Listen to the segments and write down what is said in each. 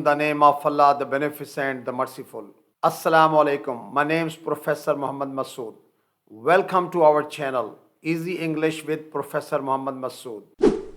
In the name of Allah, the Beneficent, the Merciful. Assalamu alaikum. My name is Professor Muhammad Masood. Welcome to our channel, Easy English with Professor Muhammad Masood.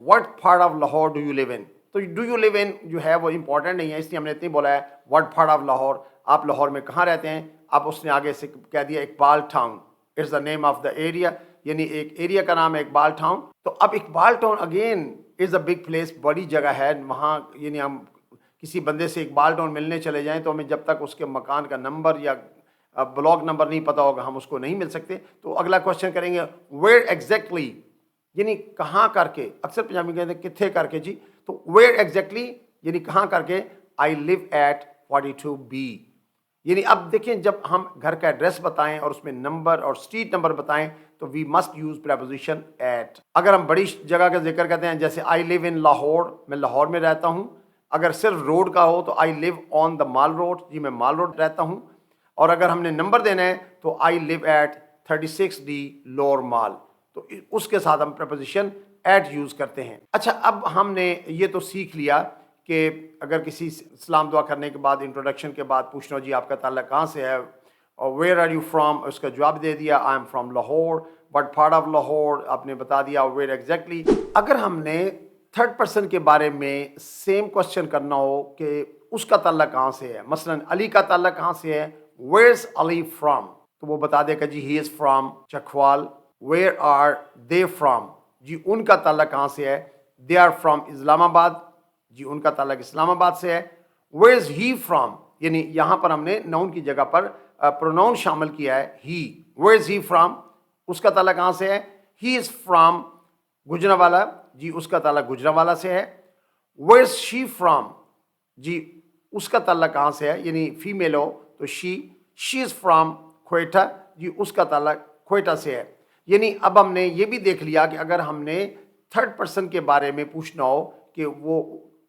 what part of Lahore do you live in? تو do you live in جو ہے وہ important نہیں ہے، اس لیے ہم نے اتنی بولا ہے what part of Lahore، آپ لاہور میں کہاں رہتے ہیں. اب اس نے آگے سے کہہ دیا Iqbal town, it's the name of the area, یعنی ایک ایریا کا نام ہے اقبال ٹاؤن. تو اب Iqbal town again is a big place, بڑی جگہ ہے وہاں. یعنی ہم کسی بندے سے اقبال ٹاؤن ملنے چلے جائیں تو ہمیں جب تک اس کے مکان کا نمبر یا بلاک نمبر نہیں پتا ہوگا ہم اس کو نہیں مل سکتے. تو اگلا کوشچن کریں گے ویئر ایگزیکٹلی، یعنی کہاں کر کے. اکثر پنجابی کہتے ہیں کتھے کر کے جی، تو ویئر ایگزیکٹلی یعنی کہاں کر کے. آئی لیو ایٹ 42B. یعنی اب دیکھیں جب ہم گھر کا ایڈریس بتائیں اور اس میں نمبر اور اسٹریٹ نمبر بتائیں تو we must use preposition at. اگر ہم بڑی جگہ کا ذکر کرتے ہیں جیسے آئی لیو ان لاہور، میں لاہور میں رہتا ہوں. اگر صرف روڈ کا ہو تو آئی لیو آن دا مال روڈ، جی میں مال روڈ رہتا ہوں. اور اگر ہم نے نمبر دینا ہے تو آئی لیو ایٹ 36D لوور مال، تو اس کے ساتھ ہم پریپوزیشن ایٹ یوز کرتے ہیں. اچھا اب ہم نے یہ تو سیکھ لیا کہ اگر کسی سلام دعا کرنے کے بعد انٹروڈکشن کے بعد پوچھنا جی آپ کا تعلق کہاں سے ہے اور ویئر آر یو فرام، اس کا جواب دے دیا I am from Lahore. What part of Lahore آپ نے بتا دیا، ویئر ایگزیکٹلی. اگر ہم نے تھرڈ پرسن کے بارے میں سیم کوشچن کرنا ہو کہ اس کا تعلق کہاں سے ہے، مثلا علی کا تعلق کہاں سے ہے، ویئر از علی فرام، تو وہ بتا دے گا جی he is from Chakwal. Where are they from, جی ان کا تعلق کہاں سے ہے، دے آر فرام اسلام آباد، جی ان کا تعلق اسلام آباد سے ہے. ویئر از ہی فرام، یعنی یہاں پر ہم نے ناؤن کی جگہ پر پروناؤن شامل کیا ہے ہی. ویئر از ہی فرام، اس کا تعلق کہاں سے ہے، ہی از فرام گجرانوالہ، جی اس کا تعلق گجرانوالہ سے ہے. ویئر از شی فرام، جی اس کا تعلق کہاں سے ہے، یعنی فیمیل ہو تو شی از فرام کوئٹہ، جی اس کا تعلق کوئٹہ سے ہے. یعنی اب ہم نے یہ بھی دیکھ لیا کہ اگر ہم نے تھرڈ پرسن کے بارے میں پوچھنا ہو کہ وہ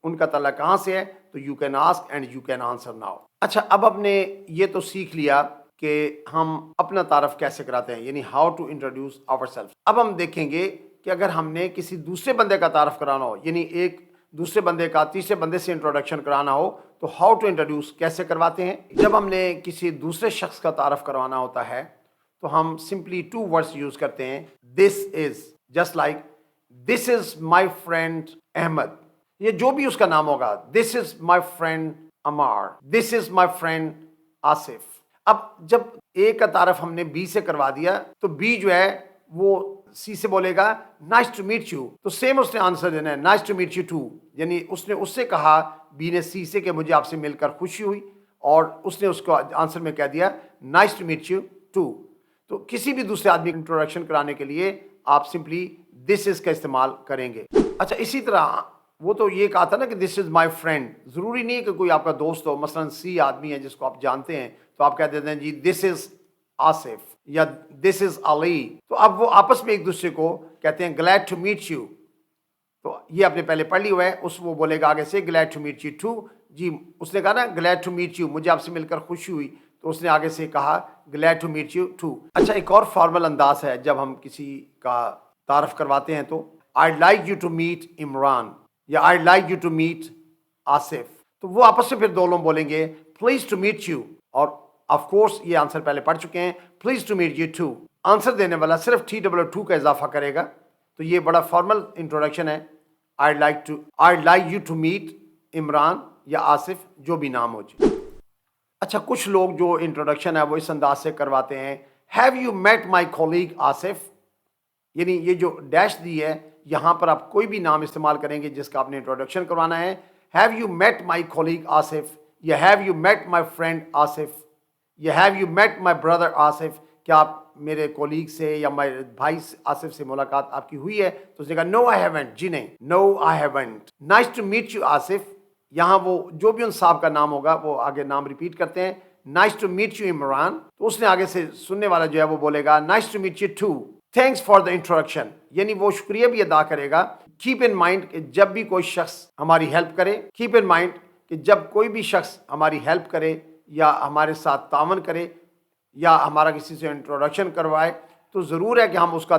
ان کا تعلق کہاں سے ہے تو you can ask and you can answer now. اچھا اب ہم نے یہ تو سیکھ لیا کہ ہم اپنا تعارف کیسے کراتے ہیں، یعنی how to introduce our self. اب ہم دیکھیں گے کہ اگر ہم نے کسی دوسرے بندے کا تعارف کرانا ہو، یعنی ایک دوسرے بندے کا تیسرے بندے سے انٹروڈکشن کرانا ہو تو ہاؤ ٹو انٹروڈیوس کیسے کرواتے ہیں. جب ہم نے کسی دوسرے شخص کا تعارف کروانا ہوتا ہے تو ہم سمپلی 2 ورڈز یوز کرتے ہیں. This is, just like this is my friend Ahmad, یہ جو بھی اس کا نام ہوگا. This is my friend Ammar, this is my friend Asif. اب جب اے کا تعارف ہم نے بی سے کروا دیا تو بی جو ہے وہ سی سے بولے گا نائس ٹو میٹ یو، تو سیم اس نے آنسر دینا ہے nice to meet you too. یعنی اس نے اس سے کہا بی نے سی سے کہ مجھے آپ سے مل کر خوشی ہوئی، اور اس نے اس کو آنسر میں کہہ دیا nice to meet you too. تو کسی بھی دوسرے آدمی کو انٹروڈکشن کرانے کے لیے آپ سمپلی دس از کا استعمال کریں گے. اچھا اسی طرح وہ تو یہ کہا تھا نا کہ دس از مائی فرینڈ، ضروری نہیں ہے کہ کوئی آپ کا دوست ہو. مثلا سی آدمی ہے جس کو آپ جانتے ہیں تو آپ کہہ دیتے ہیں جی دس از آصف یا دس از علی. تو اب وہ آپس میں ایک دوسرے کو کہتے ہیں گلیڈ ٹو میٹ یو. تو یہ آپ نے پہلے پڑھ لی ہوا ہے، اس وہ بولے گا آگے سے glad to meet you too. جی اس نے کہا نا گلیڈ ٹو میٹ یو، مجھے آپ سے مل کر خوشی ہوئی، تو اس نے آگے سے کہا glad to meet you too. اچھا ایک اور فارمل انداز ہے جب ہم کسی کا تعارف کرواتے ہیں تو I like you to meet Imran یا I like you to meet Asif. تو وہ آپس سے پھر دو لوگ بولیں گے پلیز ٹو میٹ یو، اور آف کورس یہ آنسر پہلے پڑھ چکے ہیں please to meet you too. Answer دینے والا صرف TW2 کا اضافہ کرے گا. تو یہ بڑا فارمل انٹروڈکشن ہے. I like you to meet Imran یا آصف، جو بھی نام ہو جی. اچھا کچھ لوگ جو انٹروڈکشن ہے وہ اس انداز سے کرواتے ہیں have you meet my colleague Asif, یعنی یہ جو ڈیش دی ہے یہاں پر آپ کوئی بھی نام استعمال کریں گے جس کا آپ نے انٹروڈکشن کروانا ہے. Have you meet my colleague Asif یا have you meet my friend Asif یا have you meet my brother Asif, کیا آپ میرے کولیگ سے یا میرے بھائی آصف سے ملاقات آپ کی ہوئی ہے؟ تو اس نے کہا نو آئی ہیونٹ، جی نہیں، no I haven't. Nice to meet you Asif, یہاں وہ جو بھی ان صاحب کا نام ہوگا وہ آگے نام ریپیٹ کرتے ہیں. Nice to meet you Imran, تو اس نے آگے سے سننے والا جو ہے وہ بولے گا nice to meet you too. Thanks for the introduction, یعنی وہ شکریہ بھی ادا کرے گا. کیپ ان مائنڈ کہ جب بھی کوئی شخص ہماری ہیلپ کرے، کیپ ان مائنڈ کہ جب کوئی بھی شخص ہماری ہیلپ کرے یا ہمارے ساتھ تعاون کرے یا ہمارا کسی سے انٹروڈکشن کروائے تو ضرور ہے کہ ہم اس کا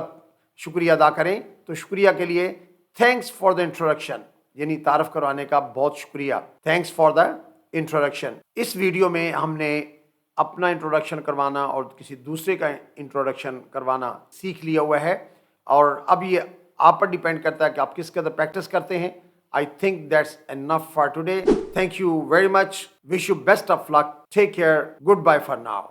شکریہ ادا کریں. تو شکریہ کے لیے تھینکس فار دا انٹروڈکشن، یعنی تعارف کروانے کا بہت شکریہ، تھینکس فار دا انٹروڈکشن. اس ویڈیو میں ہم نے اپنا انٹروڈکشن کروانا اور کسی دوسرے کا انٹروڈکشن کروانا سیکھ لیا ہوا ہے، اور اب یہ آپ پر ڈیپینڈ کرتا ہے کہ آپ کس قدر پریکٹس کرتے ہیں. I think that's enough for today. Thank you very much. Wish you best of luck. Take care. Goodbye for now.